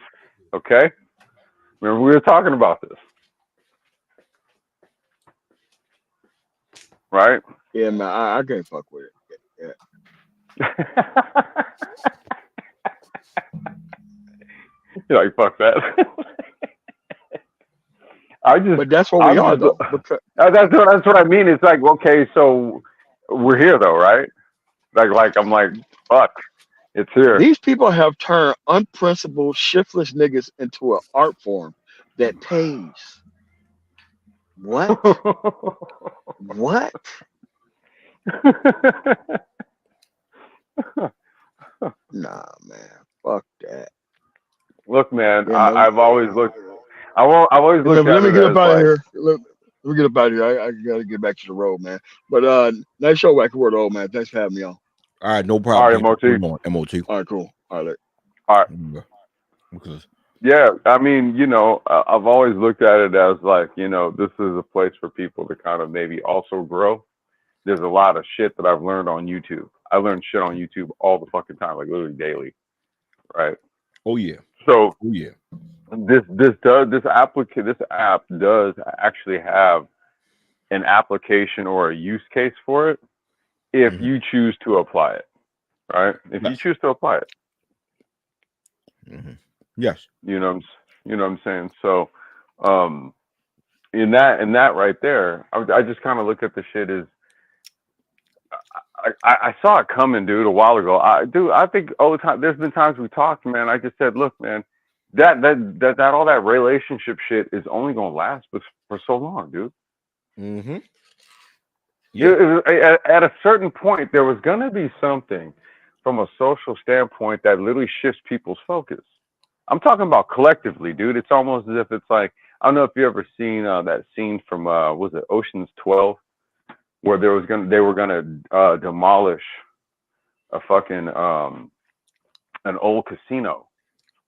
Okay, remember we were talking about this, right? Yeah, man, I can't fuck with it. Yeah. You're like fuck that. I just, But that's where we I'm are just. though. Because That's what I mean. It's like, okay, so we're here though, right? I'm like, fuck, it's here. these people have turned unprincipled, shiftless niggas into an art form that pays. What? What? Nah, man. Fuck that. Look, man, Yeah, man. I've always looked. I've always Yeah, looked man, let at me it get up as out of like, here. Let me get up out of here. I gotta get back to the road, man. But nice show, Wacky Word, old man. Thanks for having me on. All right, no all problem. right, Thanks for MOT, coming on, MOT. All right, cool. All right. all right. Yeah, because Yeah, I mean, I've always looked at it as like, this is a place for people to kind of maybe also grow. There's a lot of shit that I've learned on YouTube. I learn shit on YouTube all the fucking time, like literally daily, right? oh yeah, So oh yeah. this app does actually have an application or a use case for it if Mm-hmm. you choose to apply it, right? If you Yes. choose to apply it, Mm-hmm. Yes. you know, you know what I'm saying. So, um, in that right there, I just kind of look at the shit as I saw it coming, dude, a while ago. I think all the time. There's been times we talked, man. I just said, look, man, that all that relationship shit is only gonna last for so long, dude. Mm-hmm. Yeah. At a certain point, there was gonna be something from a social standpoint that literally shifts people's focus. I'm talking about collectively, dude. It's almost as if it's like, I don't know if you ever seen that scene from was it Ocean's 12, where they were gonna demolish a fucking an old casino,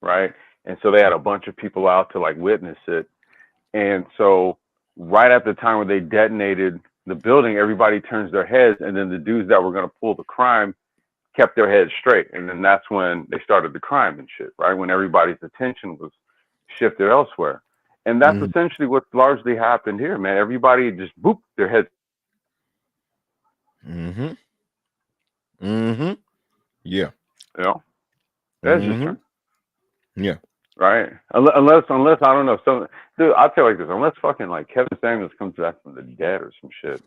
right? And so they had a bunch of people out to like witness it. And so right at the time where they detonated the building, everybody turns their heads, and then the dudes that were going to pull the crime kept their heads straight. And then that's when they started the crime and shit, right? When everybody's attention was shifted elsewhere. And that's Mm-hmm. essentially what largely happened here, man. Everybody just boop their heads. Mm-hmm. Mm-hmm. Yeah. You know, that's just Mm-hmm. Yeah. right. Unless I don't know. Some dude, I'll tell you like this. Unless fucking like Kevin Samuels comes back from the dead or some shit.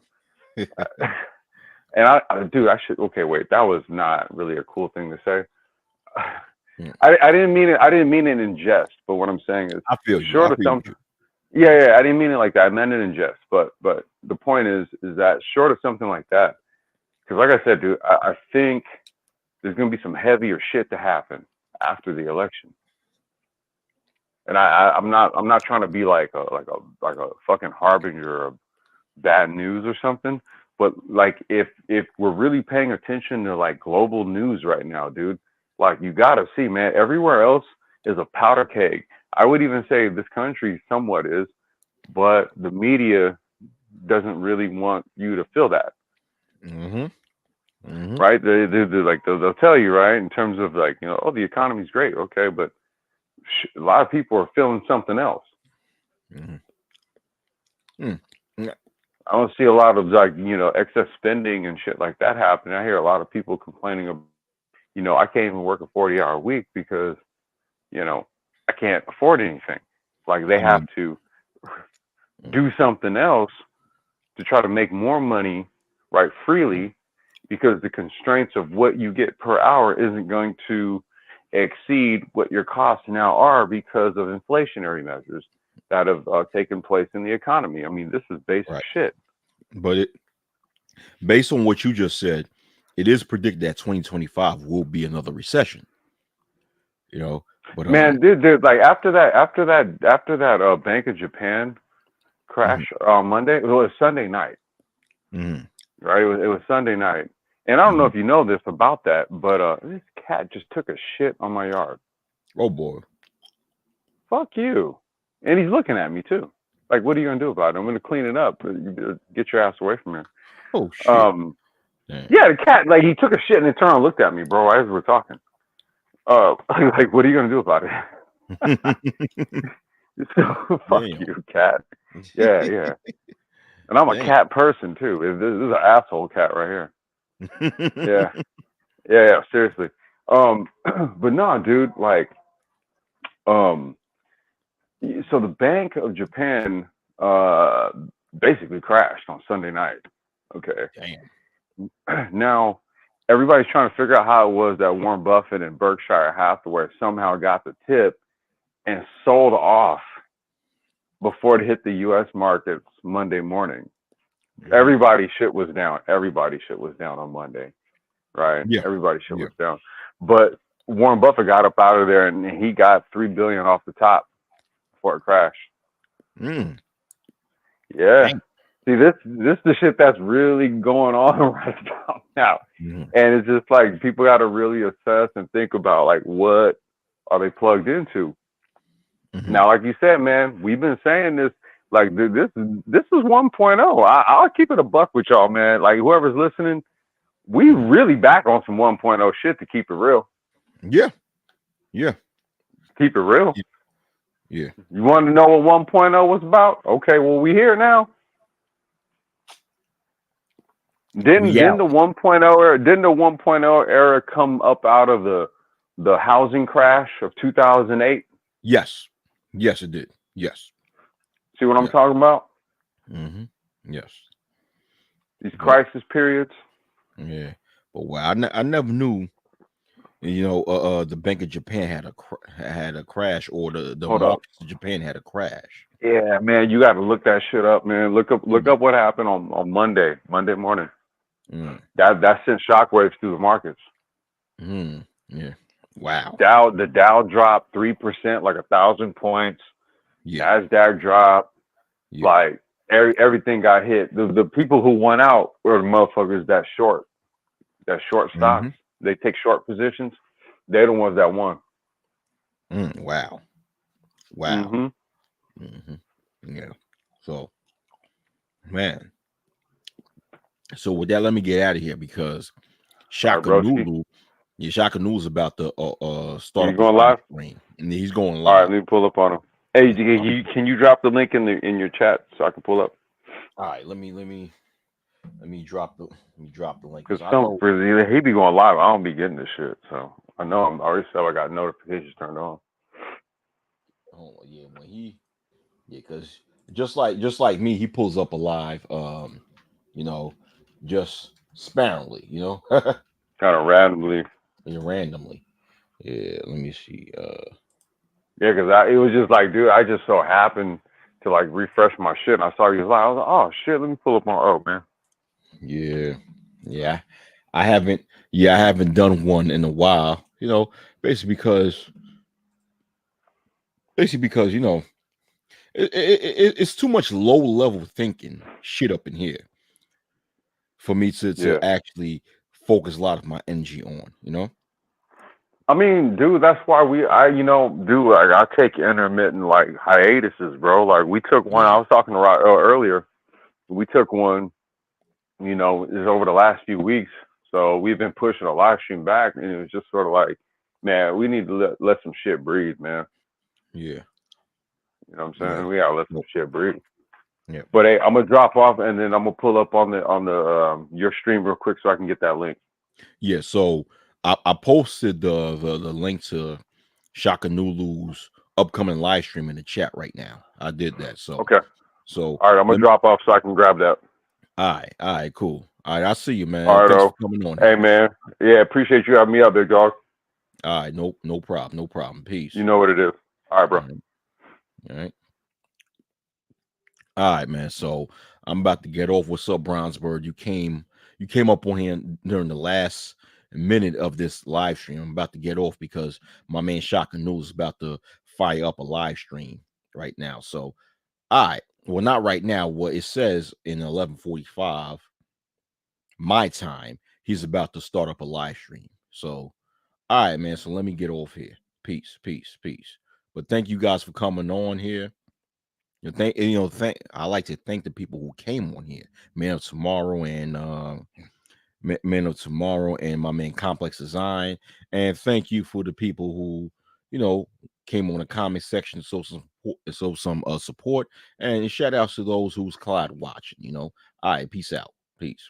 And dude, I should. Okay, wait. That was not really a cool thing to say. Mm. I didn't mean it. I didn't mean it in jest. But what I'm saying is, I feel you. I short of feel some. you. Yeah. I didn't mean it like that. I meant it in jest. But the point is that short of something like that, because like I said, dude, I think there's gonna be some heavier shit to happen after the election. And I'm not trying to be like a fucking harbinger of bad news or something. But like if we're really paying attention to like global news right now, dude, like you gotta see, man, everywhere else is a powder keg. I would even say this country somewhat is, but the media doesn't really want you to feel that, Mm-hmm. Mm-hmm. right? They'll tell you, right, in terms of like, oh, the economy's great, okay, but a lot of people are feeling something else. Mm-hmm. Mm. Yeah. I don't see a lot of like, excess spending and shit like that happening. I hear a lot of people complaining about, I can't even work a 40-hour week because, I can't afford anything. Like they I have mean, to mm, do something else to try to make more money, right, freely, because the constraints of what you get per hour isn't going to exceed what your costs now are because of inflationary measures that have taken place in the economy. I mean, this is basic right. shit. But based on what you just said, it is predicted that 2025 will be another recession. You know, but Man, dude, like after that Bank of Japan crash mhm, on Monday, it was Sunday night, mhm, right? It was Sunday night, and I don't know mhm. if you know this about that, but this cat just took a shit on my yard. Oh boy. Fuck you, and he's looking at me too. Like, what are you gonna do about it? I'm gonna clean it up. Get your ass away from here. Oh shit. Um, Damn. yeah, the cat, like he took a shit and then turned and looked at me, bro, as we're talking. Like, what are you gonna do about it? So fuck Damn. you, cat. Yeah. And I'm a Damn. cat person too. This is an asshole cat right here. Yeah. Seriously. But no, dude. Like, um, so the Bank of Japan, uh, basically crashed on Sunday night. Okay. Damn. Now, everybody's trying to figure out how it was that Warren Buffett and Berkshire Hathaway somehow got the tip and sold off before it hit the U.S. markets Monday morning. Mhm. Everybody shit was down. Everybody shit was down on Monday, right? Yeah. Everybody shit Yeah. was down. But Warren Buffett got up out of there and he got $3 billion off the top before it crashed. Mm. Yeah. Damn. See, this is the shit that's really going on right about now. Mhm, And it's just like people got to really assess and think about like what are they plugged into. mhm. Now, like you said, man, we've been saying this. Like this is 1.0. I'll keep it a buck with y'all, man. Like whoever's listening, we Mhm. really back on some 1.0 shit to keep it real. Yeah. Yeah. Keep it real. Yeah. You want to know what 1.0 was about? Okay, well we here now. Didn't We didn't out. the 1.0 era didn't the 1.0 era come up out of the housing crash of 2008? Yes. Yes, it did. Yes. See what I'm Yes. talking about? Mm-hmm. Yes. These But crisis periods. yeah. But well, I never knew. The Bank of Japan had a crash, or the Hold up. markets of Japan had a crash. Yeah, man, you got to look that shit up, man. Look Mm, up what happened on Monday morning. mm, That sent shockwaves through the markets. mm, yeah. Wow. The Dow dropped 3%, like 1,000 points. Yeah. Nasdaq dropped, Yeah. like everything got hit. The people who won out were the motherfuckers that short Mm-hmm. stocks. They take short positions. They're the ones that won. Wow. Wow. Hmm. Hmm. Yeah. So, man. So with that, let me get out of here because All right, Shaka broski. Nulu, yeah, Shaka Nulu's about to start You up his going live live? stream, and he's going All right, let live. me pull up on him. Hey, All can you drop the link in your chat so I can pull up? right, let me Let me drop the link Cause because I some know. for he be going live. I don't be getting this shit, so I know I'm I already said I got notifications turned on. Oh yeah, when he yeah, because just like me, he pulls up a live, you know, just sparingly, Kind of randomly. randomly. Yeah, let me see. Yeah, cause it was just like, dude, I just so happened to like refresh my shit, and I saw you was like, I was like, oh shit, let me pull up my oh man. Yeah, yeah. I haven't. Yeah, I haven't done one in a while. Basically because basically because it's too much low level thinking shit up in here for me to Yeah. actually focus a lot of my energy on. I mean, dude, that's why dude, like I take intermittent like hiatuses, bro. Like we took one. I Yeah, was talking to Rod earlier. We took one, is over the last few weeks. So we've been pushing a live stream back, and it was just sort of like, man, we need to let some shit breathe, man. yeah, You know what I'm yeah. saying? We gotta let some Well, shit breathe. yeah, But hey, I'm gonna drop off, and then I'm gonna pull up on the your stream real quick so I can get that link. yeah. So I posted the link to Shaka Nulu's upcoming live stream in the chat right now. I did that. So Okay. so All right, I'm gonna let me. drop off so I can grab that. All right, cool. All right, I see you, man. All right, Thanks for oh. coming on Hey here. man. Yeah, appreciate you having me up, big dog. All right, no problem, no problem. You Peace. know what it is. All right, bro. All right, all right, all right, man. So I'm about to get off. What's up, Brownsburg? You came up on here during the last minute of this live stream. I'm about to get off because my man Shaka News is about to fire up a live stream right now. So, all right, well, not right now. What it says in 11:45 my time, he's about to start up a live stream. So, all right, man. So let me get off here. Peace, peace, peace. But thank you guys for coming on here. Thank. I like to thank the people who came on here, Man of Tomorrow and Man of Tomorrow and my man Complex Design, and thank you for the people who you know came on the comment section, so some support, and shout outs to those who's cloud watching. All right, peace out, peace.